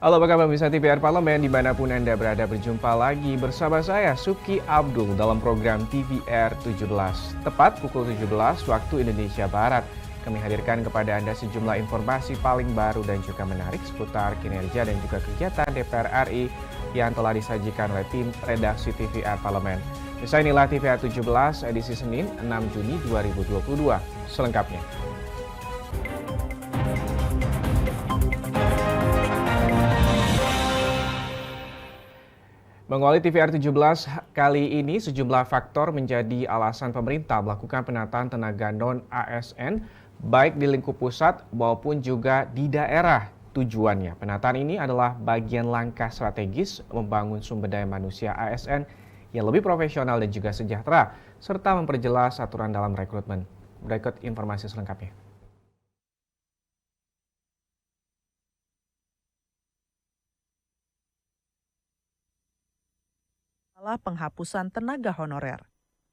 Halo, apa kabar pemirsa TVR Parlemen dimanapun Anda berada, berjumpa lagi bersama saya Suki Abdul dalam program TVR 17. Tepat pukul 17 waktu Indonesia Barat. Kami hadirkan kepada Anda sejumlah informasi paling baru dan juga menarik seputar kinerja dan juga kegiatan DPR RI yang telah disajikan oleh tim redaksi TVR Parlemen. Misal inilah TVR 17 edisi Senin 6 Juni 2022. Selengkapnya. Mengawali TVR 17 kali ini, sejumlah faktor menjadi alasan pemerintah melakukan penataan tenaga non-ASN baik di lingkup pusat maupun juga di daerah. Tujuannya, penataan ini adalah bagian langkah strategis membangun sumber daya manusia ASN yang lebih profesional dan juga sejahtera, serta memperjelas aturan dalam rekrutmen. Berikut informasi selengkapnya. Penghapusan tenaga honorer.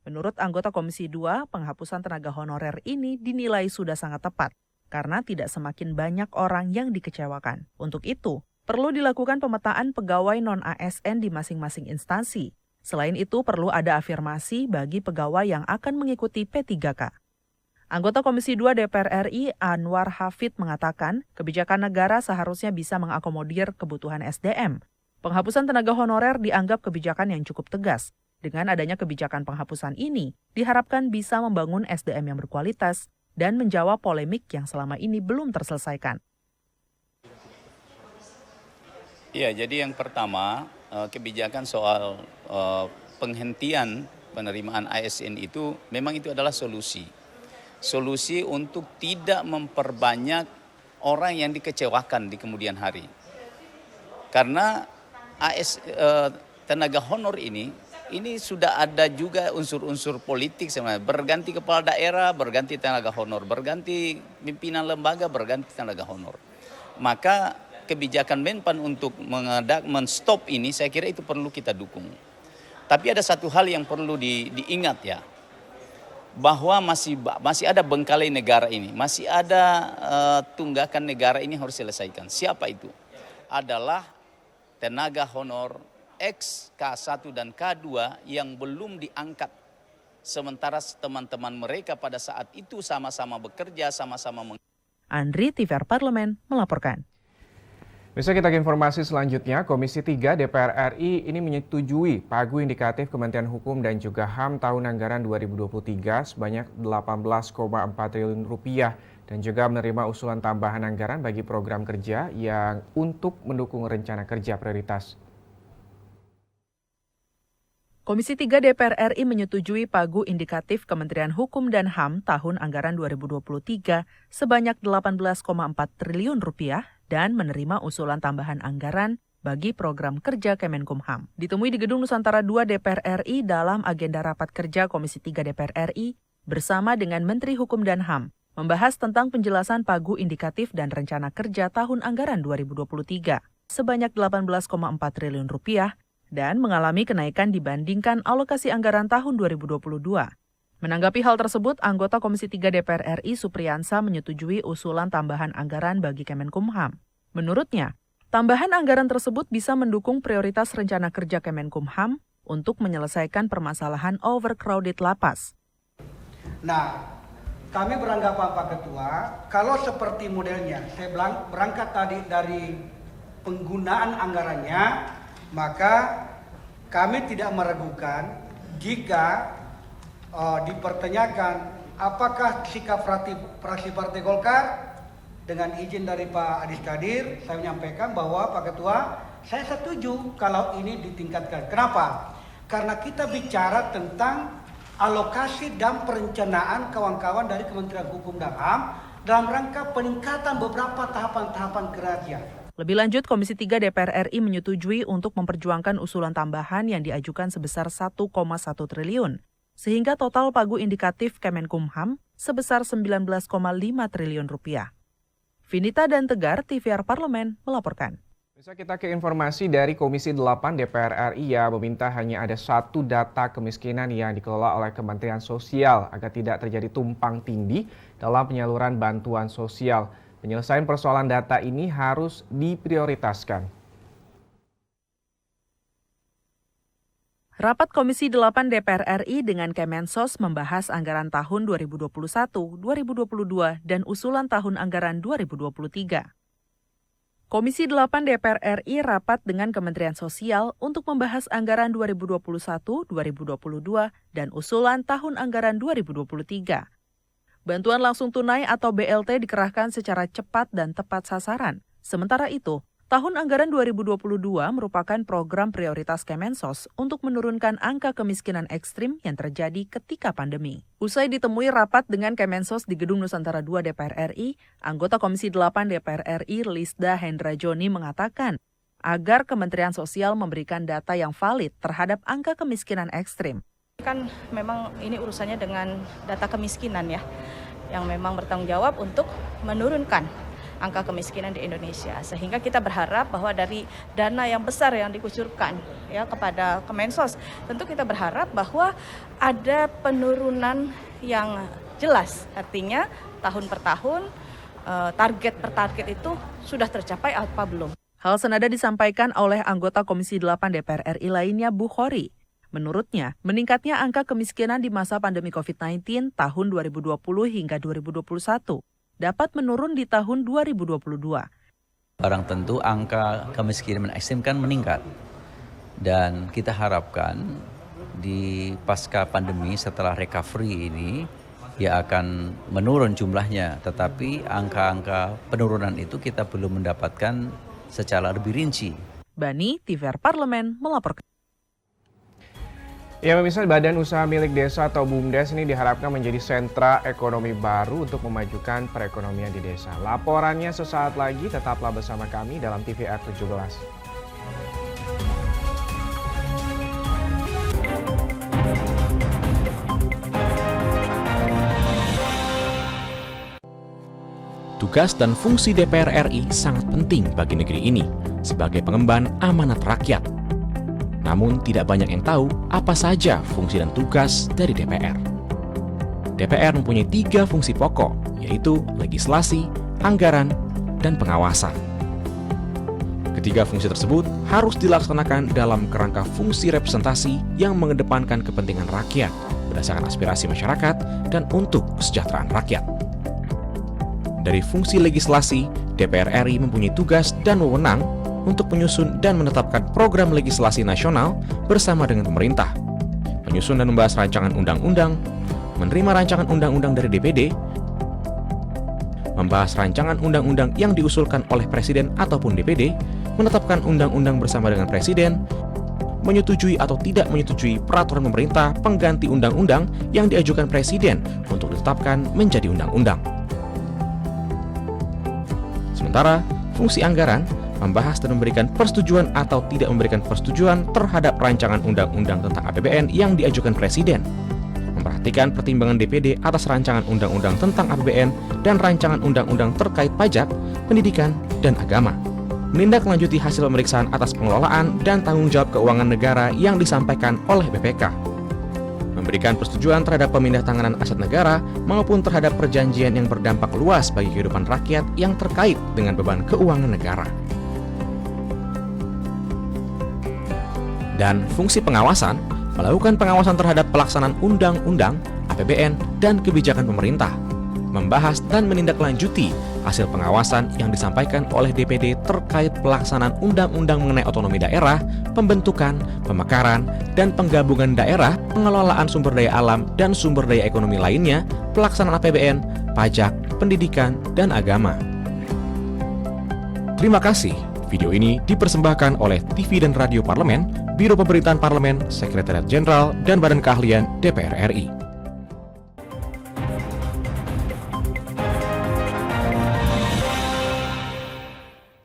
Menurut anggota Komisi 2, penghapusan tenaga honorer ini dinilai sudah sangat tepat karena tidak semakin banyak orang yang dikecewakan. Untuk itu, perlu dilakukan pemetaan pegawai non-ASN di masing-masing instansi. Selain itu, perlu ada afirmasi bagi pegawai yang akan mengikuti P3K. Anggota Komisi 2 DPR RI Anwar Hafid mengatakan, kebijakan negara seharusnya bisa mengakomodir kebutuhan SDM. Penghapusan tenaga honorer dianggap kebijakan yang cukup tegas. Dengan adanya kebijakan penghapusan ini, diharapkan bisa membangun SDM yang berkualitas dan menjawab polemik yang selama ini belum terselesaikan. Ya, jadi yang pertama, kebijakan soal penghentian penerimaan ASN itu memang itu adalah solusi. Solusi untuk tidak memperbanyak orang yang dikecewakan di kemudian hari. Karena tenaga honor ini sudah ada juga unsur-unsur politik sebenarnya. Berganti kepala daerah, berganti tenaga honor, berganti pimpinan lembaga, berganti tenaga honor. Maka kebijakan Menpan untuk men-stop ini saya kira itu perlu kita dukung. Tapi ada satu hal yang perlu diingat ya, bahwa masih ada bengkalai negara ini, masih ada tunggakan negara ini harus selesaikan. Siapa itu? Adalah tenaga honor X, K1 dan K2 yang belum diangkat. Sementara teman-teman mereka pada saat itu sama-sama bekerja, sama-sama Andri, TVR Parlemen, melaporkan. Bisa kita ke informasi selanjutnya, Komisi 3 DPR RI ini menyetujui pagu indikatif Kementerian Hukum dan juga HAM tahun anggaran 2023 sebanyak 18,4 triliun rupiah dan juga menerima usulan tambahan anggaran bagi program kerja yang untuk mendukung rencana kerja prioritas. Komisi 3 DPR RI menyetujui pagu indikatif Kementerian Hukum dan HAM tahun anggaran 2023 sebanyak 18,4 triliun rupiah dan menerima usulan tambahan anggaran bagi program kerja Kemenkumham. Ditemui di Gedung Nusantara 2 DPR RI dalam agenda rapat kerja Komisi 3 DPR RI bersama dengan Menteri Hukum dan HAM, membahas tentang penjelasan pagu indikatif dan rencana kerja tahun anggaran 2023 sebanyak 18,4 triliun rupiah dan mengalami kenaikan dibandingkan alokasi anggaran tahun 2022. Menanggapi hal tersebut, anggota Komisi 3 DPR RI Supriyansa menyetujui usulan tambahan anggaran bagi Kemenkumham. Menurutnya, tambahan anggaran tersebut bisa mendukung prioritas rencana kerja Kemenkumham untuk menyelesaikan permasalahan overcrowded lapas. Nah, kami beranggapan Pak Ketua, kalau seperti modelnya, saya berangkat tadi dari penggunaan anggarannya, maka kami tidak meragukan jika dipertanyakan apakah sikap fraksi Partai Golkar dengan izin dari Pak Adis Kadir, saya menyampaikan bahwa Pak Ketua, saya setuju kalau ini ditingkatkan. Kenapa? Karena kita bicara tentang alokasi dan perencanaan kawan-kawan dari Kementerian Hukum dan HAM dalam rangka peningkatan beberapa tahapan-tahapan kerja. Lebih lanjut, Komisi 3 DPR RI menyetujui untuk memperjuangkan usulan tambahan yang diajukan sebesar 1,1 triliun, sehingga total pagu indikatif Kemenkumham sebesar 19,5 triliun rupiah. Vinita dan Tegar, TVR Parlemen, melaporkan. Bisa kita ke informasi dari Komisi 8 DPR RI yang meminta hanya ada satu data kemiskinan yang dikelola oleh Kementerian Sosial agar tidak terjadi tumpang tindih dalam penyaluran bantuan sosial. Penyelesaian persoalan data ini harus diprioritaskan. Rapat Komisi 8 DPR RI dengan Kemensos membahas anggaran tahun 2021, 2022, dan usulan tahun anggaran 2023. Komisi 8 DPR RI rapat dengan Kementerian Sosial untuk membahas anggaran 2021, 2022, dan usulan tahun anggaran 2023. Bantuan langsung tunai atau BLT dikerahkan secara cepat dan tepat sasaran. Sementara itu, tahun anggaran 2022 merupakan program prioritas Kemensos untuk menurunkan angka kemiskinan ekstrim yang terjadi ketika pandemi. Usai ditemui rapat dengan Kemensos di Gedung Nusantara II DPR RI, anggota Komisi 8 DPR RI Lisda Hendra Joni mengatakan agar Kementerian Sosial memberikan data yang valid terhadap angka kemiskinan ekstrim. Kan memang ini urusannya dengan data kemiskinan ya, yang memang bertanggung jawab untuk menurunkan angka kemiskinan di Indonesia. Sehingga kita berharap bahwa dari dana yang besar yang dikucurkan ya kepada Kemensos, tentu kita berharap bahwa ada penurunan yang jelas. Artinya tahun per tahun, target per target itu sudah tercapai apa belum. Hal senada disampaikan oleh anggota Komisi 8 DPR RI lainnya, Bu Khori. Menurutnya, meningkatnya angka kemiskinan di masa pandemi COVID-19 tahun 2020 hingga 2021 dapat menurun di tahun 2022. Barang tentu angka kemiskinan ekstrim kan meningkat. Dan kita harapkan di pasca pandemi setelah recovery ini ya akan menurun jumlahnya. Tetapi angka-angka penurunan itu kita belum mendapatkan secara lebih rinci. Bani, TVR Parlemen melaporkan. Ya, pemirsa, Badan Usaha Milik Desa atau BUMDes ini diharapkan menjadi sentra ekonomi baru untuk memajukan perekonomian di desa. Laporannya sesaat lagi, tetaplah bersama kami dalam TVR 17. Tugas dan fungsi DPR RI sangat penting bagi negeri ini sebagai pengemban amanat rakyat. Namun tidak banyak yang tahu apa saja fungsi dan tugas dari DPR. DPR mempunyai 3 fungsi pokok, yaitu legislasi, anggaran, dan pengawasan. Ketiga fungsi tersebut harus dilaksanakan dalam kerangka fungsi representasi yang mengedepankan kepentingan rakyat berdasarkan aspirasi masyarakat dan untuk kesejahteraan rakyat. Dari fungsi legislasi, DPR RI mempunyai tugas dan wewenang untuk menyusun dan menetapkan program legislasi nasional bersama dengan pemerintah, menyusun dan membahas rancangan undang-undang, menerima rancangan undang-undang dari DPD, membahas rancangan undang-undang yang diusulkan oleh Presiden ataupun DPD, menetapkan undang-undang bersama dengan Presiden, menyetujui atau tidak menyetujui peraturan pemerintah pengganti undang-undang yang diajukan Presiden untuk ditetapkan menjadi undang-undang. Sementara, fungsi anggaran membahas dan memberikan persetujuan atau tidak memberikan persetujuan terhadap rancangan undang-undang tentang APBN yang diajukan Presiden, memperhatikan pertimbangan DPD atas rancangan undang-undang tentang APBN dan rancangan undang-undang terkait pajak, pendidikan, dan agama, menindaklanjuti hasil pemeriksaan atas pengelolaan dan tanggung jawab keuangan negara yang disampaikan oleh BPK, memberikan persetujuan terhadap pemindahantanganan aset negara maupun terhadap perjanjian yang berdampak luas bagi kehidupan rakyat yang terkait dengan beban keuangan negara. Dan fungsi pengawasan, melakukan pengawasan terhadap pelaksanaan undang-undang, APBN, dan kebijakan pemerintah, membahas dan menindaklanjuti hasil pengawasan yang disampaikan oleh DPD terkait pelaksanaan undang-undang mengenai otonomi daerah, pembentukan, pemekaran, dan penggabungan daerah, pengelolaan sumber daya alam dan sumber daya ekonomi lainnya, pelaksanaan APBN, pajak, pendidikan, dan agama. Terima kasih. Video ini dipersembahkan oleh TV dan Radio Parlemen, Biro Pemerintahan Parlemen, Sekretariat Jenderal, dan Badan Keahlian DPR RI.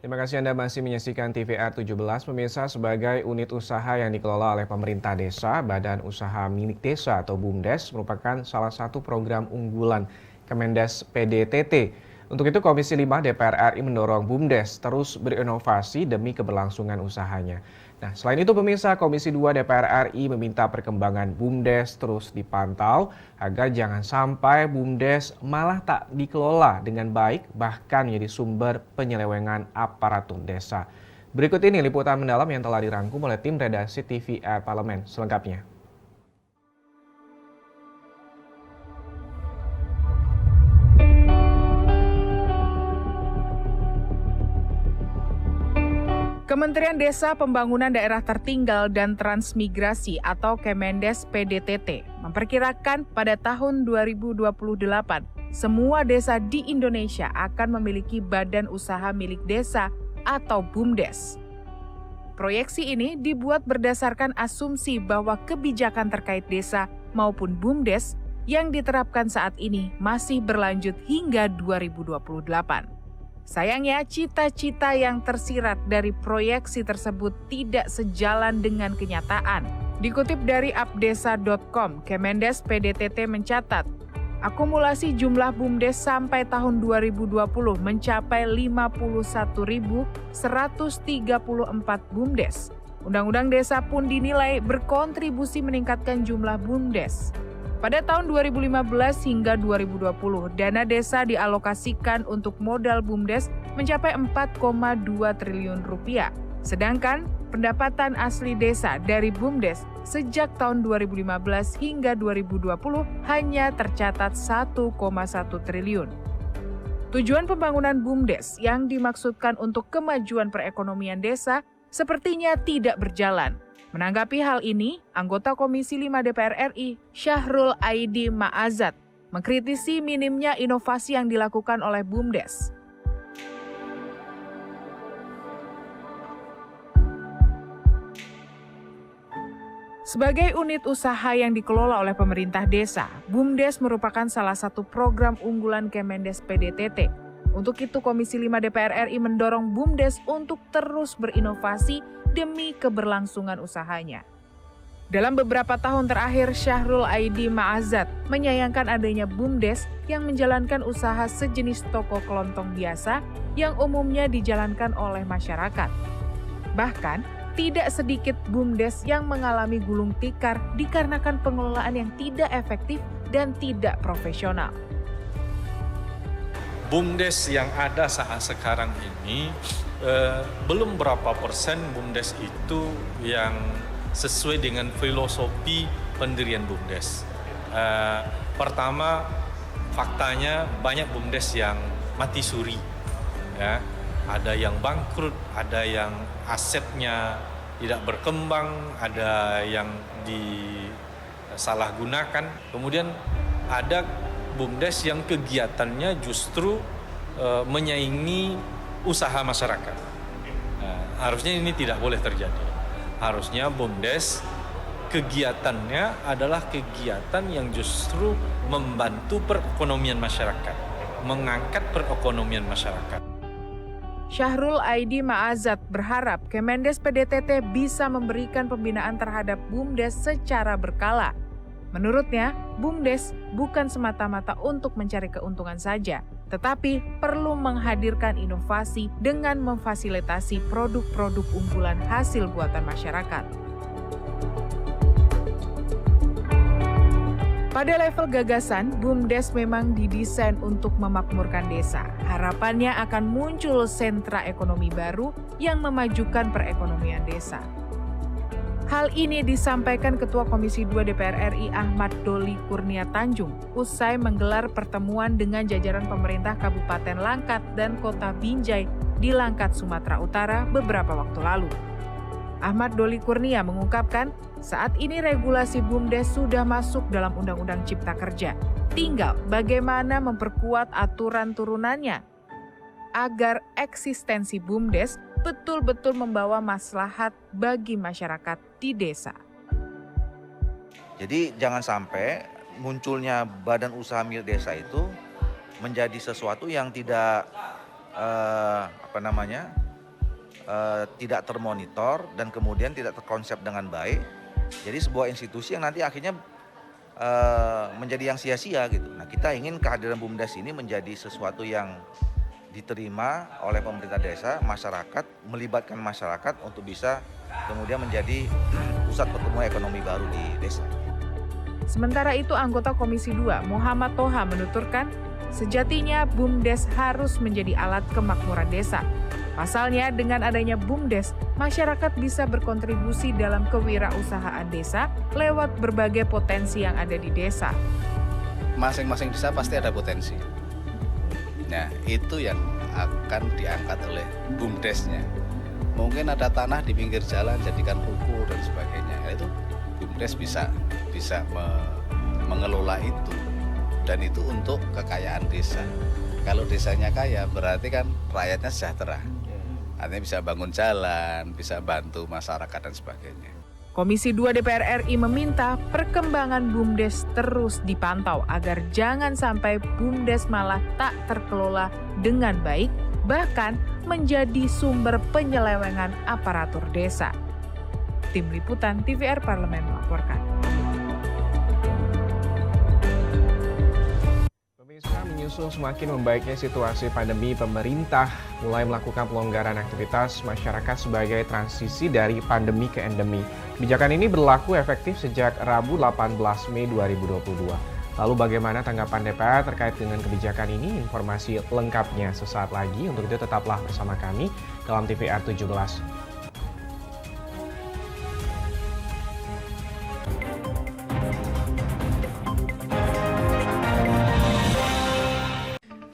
Terima kasih Anda masih menyaksikan TVR 17. Pemirsa, sebagai unit usaha yang dikelola oleh pemerintah desa, Badan Usaha Milik Desa atau BUMDes merupakan salah satu program unggulan Kemendes PDTT. Untuk itu, Komisi 5 DPR RI mendorong BUMDes terus berinovasi demi keberlangsungan usahanya. Nah, selain itu pemirsa, Komisi 2 DPR RI meminta perkembangan BUMDes terus dipantau agar jangan sampai BUMDes malah tak dikelola dengan baik, bahkan menjadi sumber penyelewengan aparatur desa. Berikut ini liputan mendalam yang telah dirangkum oleh tim redaksi TVR Parlemen. Selengkapnya. Kementerian Desa Pembangunan Daerah Tertinggal dan Transmigrasi atau Kemendes PDTT memperkirakan pada tahun 2028 semua desa di Indonesia akan memiliki badan usaha milik desa atau BUMDes. Proyeksi ini dibuat berdasarkan asumsi bahwa kebijakan terkait desa maupun BUMDes yang diterapkan saat ini masih berlanjut hingga 2028. Sayangnya, cita-cita yang tersirat dari proyeksi tersebut tidak sejalan dengan kenyataan. Dikutip dari appdesa.com, Kemendes PDTT mencatat, akumulasi jumlah BUMDes sampai tahun 2020 mencapai 51.134 BUMDes. Undang-Undang Desa pun dinilai berkontribusi meningkatkan jumlah BUMDes. Pada tahun 2015 hingga 2020, dana desa dialokasikan untuk modal BUMDes mencapai 4,2 triliun rupiah. Sedangkan pendapatan asli desa dari BUMDes sejak tahun 2015 hingga 2020 hanya tercatat 1,1 triliun. Tujuan pembangunan BUMDes yang dimaksudkan untuk kemajuan perekonomian desa sepertinya tidak berjalan. Menanggapi hal ini, anggota Komisi 5 DPR RI, Syahrul Aidi Ma'azat, mengkritisi minimnya inovasi yang dilakukan oleh BUMDes. Sebagai unit usaha yang dikelola oleh pemerintah desa, BUMDes merupakan salah satu program unggulan Kemendes PDTT. Untuk itu, Komisi 5 DPR RI mendorong BUMDes untuk terus berinovasi demi keberlangsungan usahanya. Dalam beberapa tahun terakhir, Syahrul Aidi Ma'azat menyayangkan adanya BUMDes yang menjalankan usaha sejenis toko kelontong biasa yang umumnya dijalankan oleh masyarakat. Bahkan, tidak sedikit BUMDes yang mengalami gulung tikar dikarenakan pengelolaan yang tidak efektif dan tidak profesional. BUMDes yang ada saat sekarang ini belum berapa persen BUMDes itu yang sesuai dengan filosofi pendirian BUMDes. Pertama, faktanya banyak BUMDes yang mati suri, ya. Ada yang bangkrut, ada yang asetnya tidak berkembang, ada yang disalahgunakan. Kemudian ada BUMDes yang kegiatannya justru menyaingi usaha masyarakat. Harusnya ini tidak boleh terjadi. Harusnya BUMDes kegiatannya adalah kegiatan yang justru membantu perekonomian masyarakat, mengangkat perekonomian masyarakat. Syahrul Aidi Ma'azat berharap Kemendes PDTT bisa memberikan pembinaan terhadap BUMDes secara berkala. Menurutnya, BUMDes bukan semata-mata untuk mencari keuntungan saja, tetapi perlu menghadirkan inovasi dengan memfasilitasi produk-produk unggulan hasil buatan masyarakat. Pada level gagasan, BUMDes memang didesain untuk memakmurkan desa. Harapannya akan muncul sentra ekonomi baru yang memajukan perekonomian desa. Hal ini disampaikan Ketua Komisi 2 DPR RI Ahmad Doli Kurnia Tanjung usai menggelar pertemuan dengan jajaran pemerintah Kabupaten Langkat dan Kota Binjai di Langkat, Sumatera Utara beberapa waktu lalu. Ahmad Doli Kurnia mengungkapkan, saat ini regulasi BUMDes sudah masuk dalam Undang-Undang Cipta Kerja. Tinggal bagaimana memperkuat aturan turunannya agar eksistensi BUMDes betul-betul membawa maslahat bagi masyarakat di desa. Jadi jangan sampai munculnya badan usaha milik desa itu menjadi sesuatu yang tidak tidak termonitor dan kemudian tidak terkonsep dengan baik. Jadi sebuah institusi yang nanti akhirnya menjadi yang sia-sia gitu. Nah, kita ingin kehadiran BUMDes ini menjadi sesuatu yang diterima oleh pemerintah desa, masyarakat, melibatkan masyarakat untuk bisa kemudian menjadi pusat pertumbuhan ekonomi baru di desa. Sementara itu, anggota Komisi 2 Muhammad Toha menuturkan, sejatinya BUMDes harus menjadi alat kemakmuran desa. Pasalnya, dengan adanya BUMDes, masyarakat bisa berkontribusi dalam kewirausahaan desa lewat berbagai potensi yang ada di desa. Masing-masing desa pasti ada potensi. Nah, itu yang akan diangkat oleh BUMDesnya. Mungkin ada tanah di pinggir jalan, jadikan ruko dan sebagainya. Itu BUMDes bisa mengelola itu. Dan itu untuk kekayaan desa. Kalau desanya kaya, berarti kan rakyatnya sejahtera. Artinya bisa bangun jalan, bisa bantu masyarakat dan sebagainya. Komisi 2 DPR RI meminta perkembangan BUMDes terus dipantau agar jangan sampai BUMDes malah tak terkelola dengan baik, bahkan menjadi sumber penyelewengan aparatur desa. Tim Liputan TVR Parlemen melaporkan. Pemirsa, menyusul semakin membaiknya situasi pandemi, pemerintah mulai melakukan pelonggaran aktivitas masyarakat sebagai transisi dari pandemi ke endemi. Kebijakan ini berlaku efektif sejak Rabu 18 Mei 2022. Lalu bagaimana tanggapan DPR terkait dengan kebijakan ini? Informasi lengkapnya sesaat lagi. Untuk itu tetaplah bersama kami dalam TVR 17.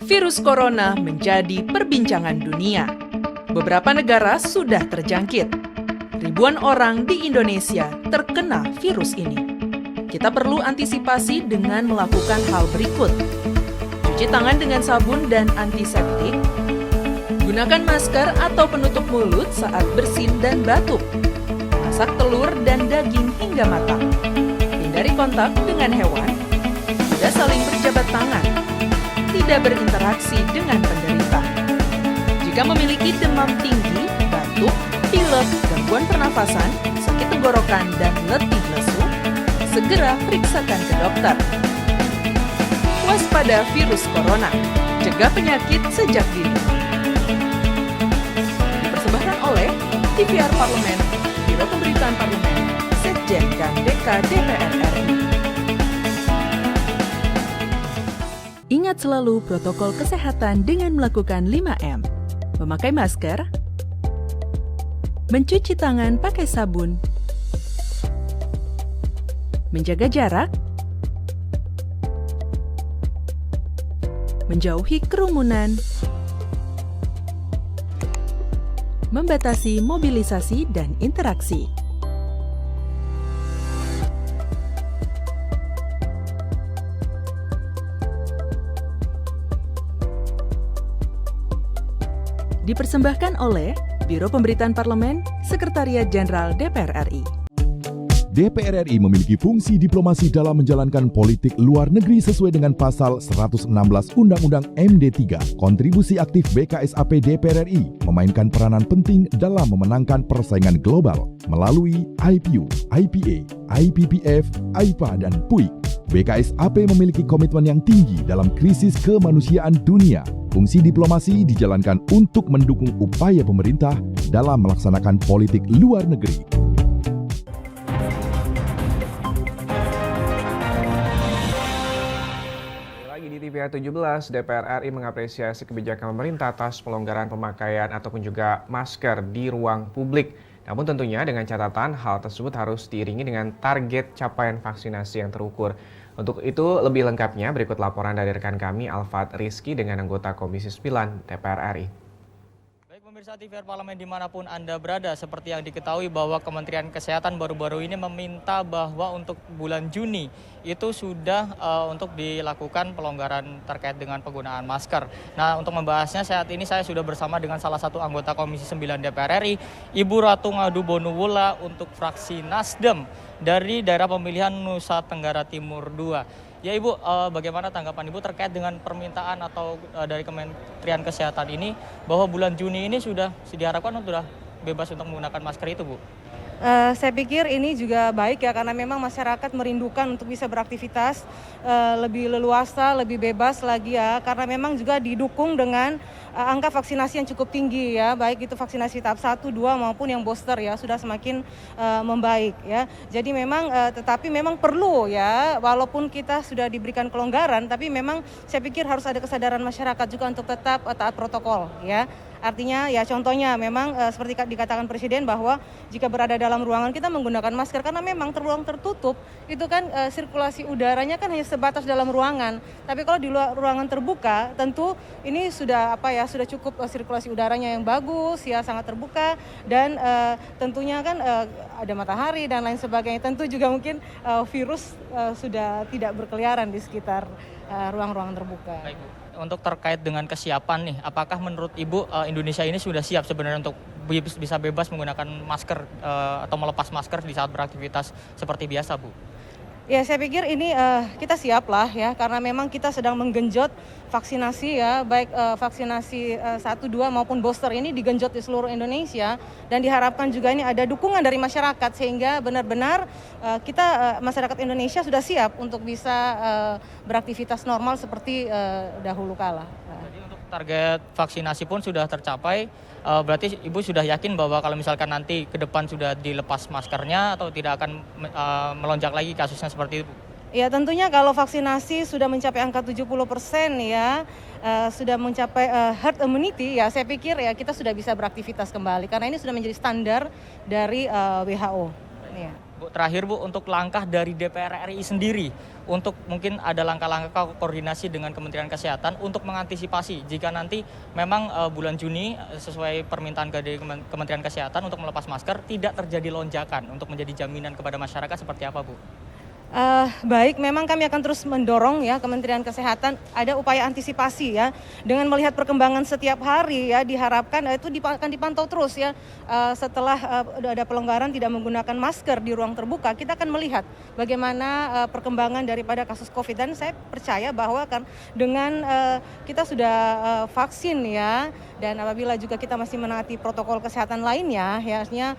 Virus corona menjadi perbincangan dunia. Beberapa negara sudah terjangkit. Ribuan orang di Indonesia terkena virus ini. Kita perlu antisipasi dengan melakukan hal berikut. Cuci tangan dengan sabun dan antiseptik. Gunakan masker atau penutup mulut saat bersin dan batuk. Masak telur dan daging hingga matang. Hindari kontak dengan hewan. Tidak saling berjabat tangan. Tidak berinteraksi dengan penderita. Jika memiliki demam tinggi, batuk, pilek, gangguan pernafasan, sakit tenggorokan, dan letih lesu, segera periksakan ke dokter. Waspada virus corona, cegah penyakit sejak dini. Dipersembahkan oleh TVR Parlemen, Biro Pemberitaan Parlemen, Sekjen dan DK DPR RI. Ingat selalu protokol kesehatan dengan melakukan 5M. Memakai masker, mencuci tangan pakai sabun, menjaga jarak, menjauhi kerumunan, membatasi mobilisasi dan interaksi. Dipersembahkan oleh Biro Pemberitaan Parlemen, Sekretariat Jenderal DPR RI. DPR RI memiliki fungsi diplomasi dalam menjalankan politik luar negeri sesuai dengan pasal 116 Undang-Undang MD3. Kontribusi aktif BKSAP DPR RI memainkan peranan penting dalam memenangkan persaingan global melalui IPU, IPA, IPPF, AIPA, dan PUIK. BKSAP memiliki komitmen yang tinggi dalam krisis kemanusiaan dunia. Fungsi diplomasi dijalankan untuk mendukung upaya pemerintah dalam melaksanakan politik luar negeri. Lagi di TVR 17, DPR RI mengapresiasi kebijakan pemerintah atas pelonggaran pemakaian ataupun juga masker di ruang publik. Namun tentunya dengan catatan hal tersebut harus diiringi dengan target capaian vaksinasi yang terukur. Untuk itu lebih lengkapnya berikut laporan dari rekan kami Alfat Rizky dengan anggota Komisi 9 DPR RI. Baik pemirsa TVR Parlemen dimanapun Anda berada, seperti yang diketahui bahwa Kementerian Kesehatan baru-baru ini meminta bahwa untuk bulan Juni itu sudah untuk dilakukan pelonggaran terkait dengan penggunaan masker. Nah, untuk membahasnya saat ini saya sudah bersama dengan salah satu anggota Komisi 9 DPR RI, Ibu Ratu Ngadu Bonuwula untuk fraksi Nasdem dari daerah pemilihan Nusa Tenggara Timur 2. Ya Ibu, bagaimana tanggapan Ibu terkait dengan permintaan atau dari Kementerian Kesehatan ini bahwa bulan Juni ini sudah diharapkan sudah bebas untuk menggunakan masker itu, Bu? Saya pikir ini juga baik ya, karena memang masyarakat merindukan untuk bisa beraktivitas lebih leluasa, lebih bebas lagi ya, karena memang juga didukung dengan angka vaksinasi yang cukup tinggi ya, baik itu vaksinasi tahap 1, 2 maupun yang booster ya, sudah semakin membaik ya. Jadi memang tetapi memang perlu ya, walaupun kita sudah diberikan kelonggaran, tapi memang saya pikir harus ada kesadaran masyarakat juga untuk tetap taat protokol ya. Artinya ya contohnya memang seperti dikatakan Presiden bahwa jika berada dalam ruangan kita menggunakan masker karena memang ruang tertutup itu kan sirkulasi udaranya kan hanya sebatas dalam ruangan. Tapi kalau di luar ruangan terbuka tentu ini sudah sudah cukup sirkulasi udaranya yang bagus ya, sangat terbuka, dan tentunya kan ada matahari dan lain sebagainya. Tentu juga mungkin virus sudah tidak berkeliaran di sekitar ruang-ruangan terbuka. Baik, Bu. Untuk terkait dengan kesiapan nih, apakah menurut Ibu Indonesia ini sudah siap sebenarnya untuk bisa bebas menggunakan masker atau melepas masker di saat beraktivitas seperti biasa, Bu? Ya, saya pikir ini kita siap lah ya, karena memang kita sedang menggenjot vaksinasi ya, baik vaksinasi 1, 2 maupun booster ini digenjot di seluruh Indonesia, dan diharapkan juga ini ada dukungan dari masyarakat sehingga benar-benar kita masyarakat Indonesia sudah siap untuk bisa beraktivitas normal seperti dahulu kala. Jadi untuk target vaksinasi pun sudah tercapai. Berarti Ibu sudah yakin bahwa kalau misalkan nanti ke depan sudah dilepas maskernya atau tidak akan melonjak lagi kasusnya seperti itu? Ya tentunya kalau vaksinasi sudah mencapai angka 70% ya, sudah mencapai herd immunity ya, saya pikir ya kita sudah bisa beraktivitas kembali karena ini sudah menjadi standar dari WHO. Ya. Bu, terakhir Bu, untuk langkah dari DPR RI sendiri untuk mungkin ada langkah-langkah koordinasi dengan Kementerian Kesehatan untuk mengantisipasi jika nanti memang bulan Juni sesuai permintaan dari Kementerian Kesehatan untuk melepas masker tidak terjadi lonjakan, untuk menjadi jaminan kepada masyarakat seperti apa, Bu? Baik, memang kami akan terus mendorong ya Kementerian Kesehatan ada upaya antisipasi ya, dengan melihat perkembangan setiap hari ya, diharapkan itu akan dipantau terus ya. Setelah ada pelonggaran tidak menggunakan masker di ruang terbuka, kita akan melihat bagaimana perkembangan daripada kasus COVID, dan saya percaya bahwa kan dengan kita sudah vaksin ya, dan apabila juga kita masih menaati protokol kesehatan lainnya ya, artinya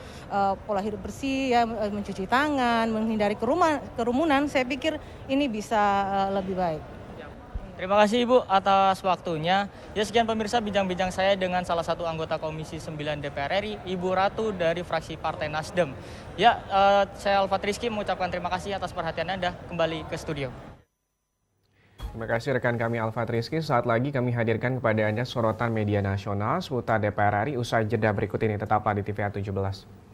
pola hidup bersih ya, mencuci tangan, menghindari kerumunan, saya pikir ini bisa lebih baik. Terima kasih Ibu atas waktunya. Ya, sekian pemirsa bincang-bincang saya dengan salah satu anggota Komisi 9 DPR RI, Ibu Ratu dari fraksi Partai Nasdem. Ya, saya Alfat Rizky mengucapkan terima kasih atas perhatian Anda. Kembali ke studio. Terima kasih rekan kami Alfat Rizky. Saat lagi kami hadirkan kepada Anda sorotan media nasional seputar DPR RI usai jeda berikut ini. Tetaplah di TVR 17.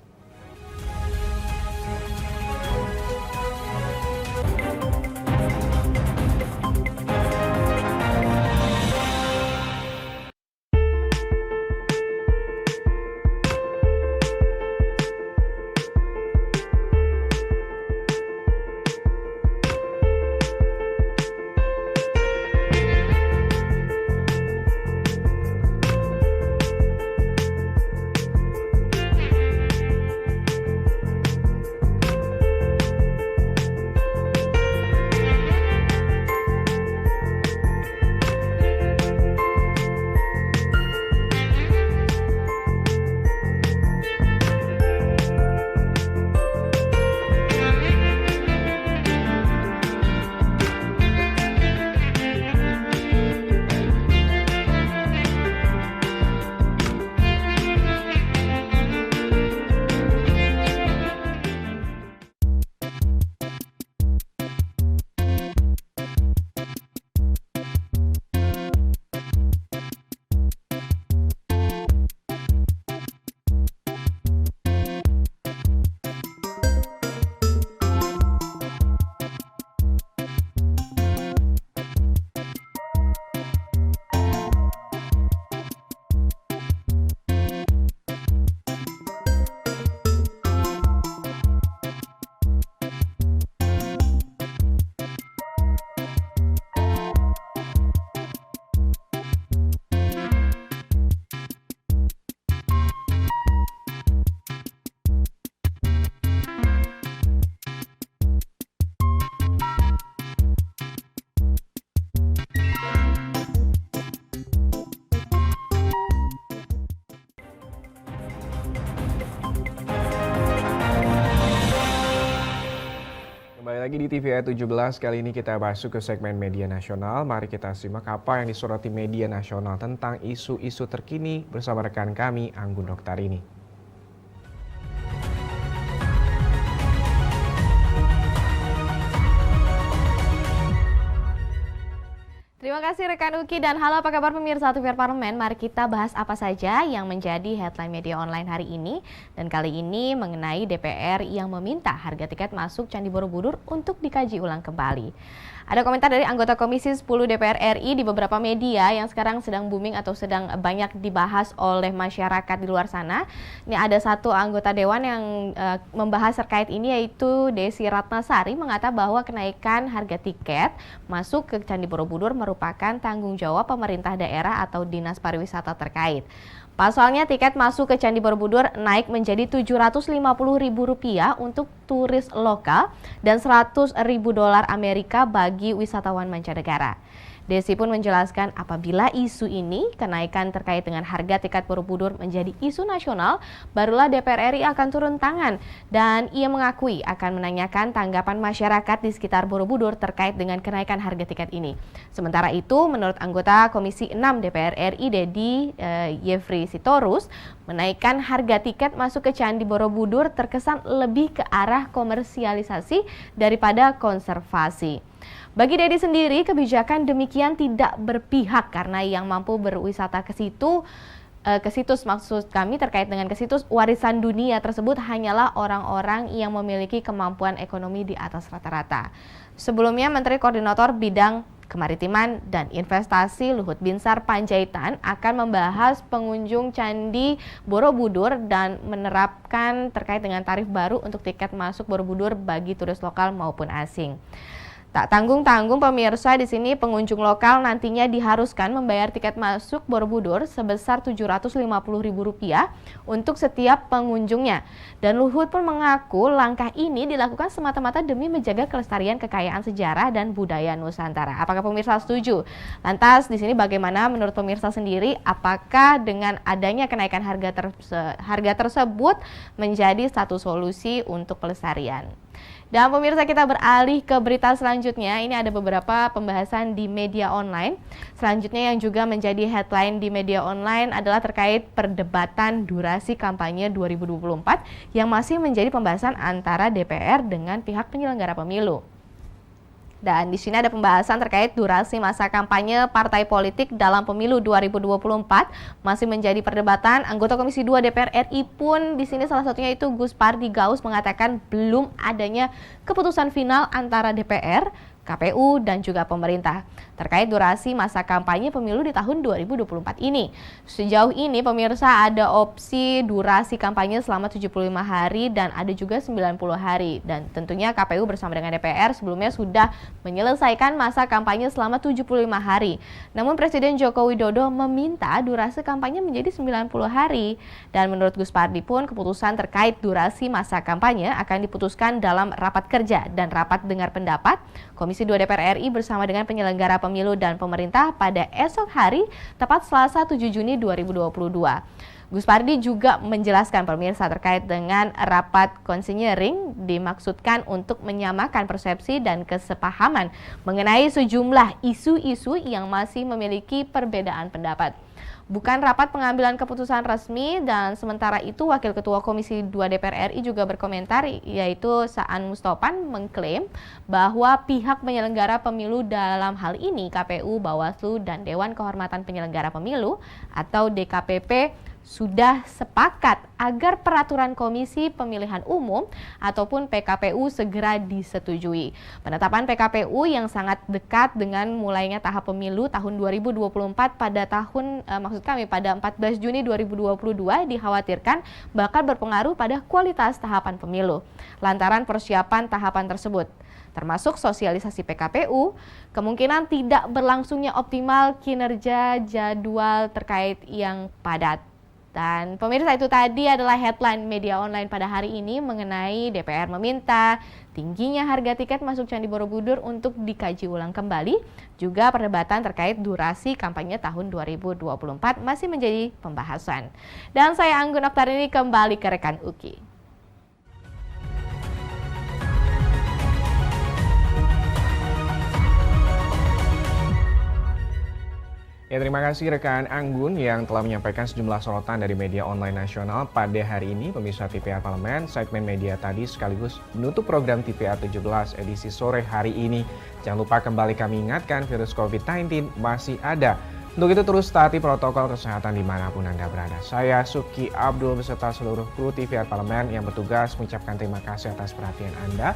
Kembali lagi di TVR 17, kali ini kita masuk ke segmen media nasional. Mari kita simak apa yang disoroti media nasional tentang isu-isu terkini bersama rekan kami, Anggun Oktarini. Terima kasih rekan Uki dan halo apa kabar pemirsa TVR Parlemen. Mari kita bahas apa saja yang menjadi headline media online hari ini. Dan kali ini mengenai DPR yang meminta harga tiket masuk Candi Borobudur untuk dikaji ulang kembali. Ada komentar dari anggota Komisi 10 DPR RI di beberapa media yang sekarang sedang booming atau sedang banyak dibahas oleh masyarakat di luar sana. Ini ada satu anggota dewan yang membahas terkait ini yaitu Desi Ratnasari mengatakan bahwa kenaikan harga tiket masuk ke Candi Borobudur merupakan tanggung jawab pemerintah daerah atau dinas pariwisata terkait. Pasalnya tiket masuk ke Candi Borobudur naik menjadi Rp750.000 untuk turis lokal dan $100.000 Amerika bagi wisatawan mancanegara. Desi pun menjelaskan apabila isu ini, kenaikan terkait dengan harga tiket Borobudur menjadi isu nasional, barulah DPR RI akan turun tangan. Dan ia mengakui akan menanyakan tanggapan masyarakat di sekitar Borobudur terkait dengan kenaikan harga tiket ini. Sementara itu, menurut anggota Komisi 6 DPR RI Dedi Yefri Sitorus, menaikkan harga tiket masuk ke Candi Borobudur terkesan lebih ke arah komersialisasi daripada konservasi. Bagi Dedi sendiri, kebijakan demikian tidak berpihak karena yang mampu berwisata ke situs maksud kami terkait dengan ke situs warisan dunia tersebut hanyalah orang-orang yang memiliki kemampuan ekonomi di atas rata-rata. Sebelumnya, Menteri Koordinator Bidang Kemaritiman dan Investasi Luhut Binsar Panjaitan akan membahas pengunjung Candi Borobudur dan menerapkan terkait dengan tarif baru untuk tiket masuk Borobudur bagi turis lokal maupun asing. Tak tanggung-tanggung pemirsa, di sini pengunjung lokal nantinya diharuskan membayar tiket masuk Borobudur sebesar Rp750.000 untuk setiap pengunjungnya. Dan Luhut pun mengaku langkah ini dilakukan semata-mata demi menjaga kelestarian kekayaan sejarah dan budaya Nusantara. Apakah pemirsa setuju? Lantas di sini bagaimana menurut pemirsa sendiri? Apakah dengan adanya kenaikan harga tersebut menjadi satu solusi untuk pelestarian? Dan pemirsa, kita beralih ke berita selanjutnya. Ini ada beberapa pembahasan di media online. Selanjutnya yang juga menjadi headline di media online adalah terkait perdebatan durasi kampanye 2024 yang masih menjadi pembahasan antara DPR dengan pihak penyelenggara pemilu. Dan di sini ada pembahasan terkait durasi masa kampanye partai politik dalam pemilu 2024 masih menjadi perdebatan. Anggota Komisi 2 DPR RI pun di sini salah satunya itu Gus Pardi Gaus mengatakan belum adanya keputusan final antara DPR, KPU dan juga pemerintah terkait durasi masa kampanye pemilu di tahun 2024 ini. Sejauh ini pemirsa ada opsi durasi kampanye selama 75 hari dan ada juga 90 hari. Dan tentunya KPU bersama dengan DPR sebelumnya sudah menyelesaikan masa kampanye selama 75 hari. Namun Presiden Joko Widodo meminta durasi kampanye menjadi 90 hari. Dan menurut Gus Pardi pun keputusan terkait durasi masa kampanye akan diputuskan dalam rapat kerja dan rapat dengar pendapat Komisi 2 DPR RI bersama dengan penyelenggara pemilu dan pemerintah pada esok hari, tepat Selasa 7 Juni 2022. Gus Pardi juga menjelaskan pemirsa terkait dengan rapat konsinyering dimaksudkan untuk menyamakan persepsi dan kesepahaman mengenai sejumlah isu-isu yang masih memiliki perbedaan pendapat. Bukan rapat pengambilan keputusan resmi, dan sementara itu Wakil Ketua Komisi 2 DPR RI juga berkomentar yaitu Saan Mustopan mengklaim bahwa pihak penyelenggara pemilu dalam hal ini KPU, Bawaslu, dan Dewan Kehormatan Penyelenggara Pemilu atau DKPP sudah sepakat agar peraturan Komisi Pemilihan Umum ataupun PKPU segera disetujui. Penetapan PKPU yang sangat dekat dengan mulainya tahap pemilu tahun 2024 pada 14 Juni 2022 dikhawatirkan bakal berpengaruh pada kualitas tahapan pemilu. Lantaran persiapan tahapan tersebut, termasuk sosialisasi PKPU, kemungkinan tidak berlangsungnya optimal kinerja jadwal terkait yang padat. Dan pemirsa, itu tadi adalah headline media online pada hari ini mengenai DPR meminta tingginya harga tiket masuk Candi Borobudur untuk dikaji ulang kembali. Juga perdebatan terkait durasi kampanye tahun 2024 masih menjadi pembahasan. Dan saya Anggun Oktarini kembali ke rekan Uki. Ya, terima kasih rekan Anggun yang telah menyampaikan sejumlah sorotan dari media online nasional pada hari ini. Pemirsa TVR Parlemen, segmen media tadi sekaligus menutup program TVR 17 edisi sore hari ini. Jangan lupa kembali kami ingatkan, virus COVID-19 masih ada. Untuk itu terus taati protokol kesehatan dimanapun Anda berada. Saya Suki Abdul beserta seluruh kru TVR Parlemen yang bertugas mengucapkan terima kasih atas perhatian Anda.